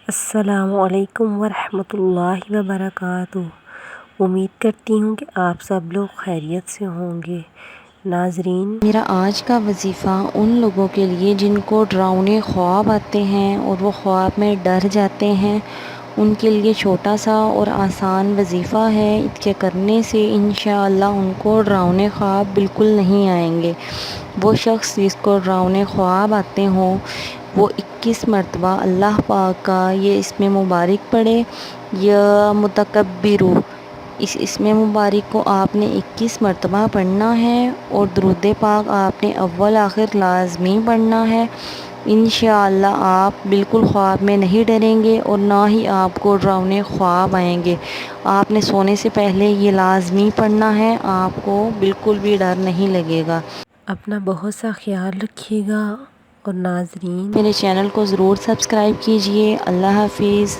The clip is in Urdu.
السلام علیکم ورحمۃ اللہ وبرکاتہ۔ امید کرتی ہوں کہ آپ سب لوگ خیریت سے ہوں گے۔ ناظرین، میرا آج کا وظیفہ ان لوگوں کے لیے جن کو ڈراؤنے خواب آتے ہیں اور وہ خواب میں ڈر جاتے ہیں، ان کے لیے چھوٹا سا اور آسان وظیفہ ہے۔ اس کے کرنے سے انشاءاللہ ان کو ڈراؤنے خواب بالکل نہیں آئیں گے۔ وہ شخص جس کو ڈراؤنے خواب آتے ہوں وہ 21 مرتبہ اللہ پاک کا یہ اسم مبارک پڑھے، یا متکبرو۔ اس اسم مبارک کو آپ نے 21 مرتبہ پڑھنا ہے اور درود پاک آپ نے اول آخر لازمی پڑھنا ہے۔ انشاءاللہ آپ بالکل خواب میں نہیں ڈریں گے اور نہ ہی آپ کو ڈراؤنے خواب آئیں گے۔ آپ نے سونے سے پہلے یہ لازمی پڑھنا ہے، آپ کو بالکل بھی ڈر نہیں لگے گا۔ اپنا بہت سا خیال رکھیے گا اور ناظرین، میرے چینل کو ضرور سبسکرائب کیجیے۔ اللہ حافظ۔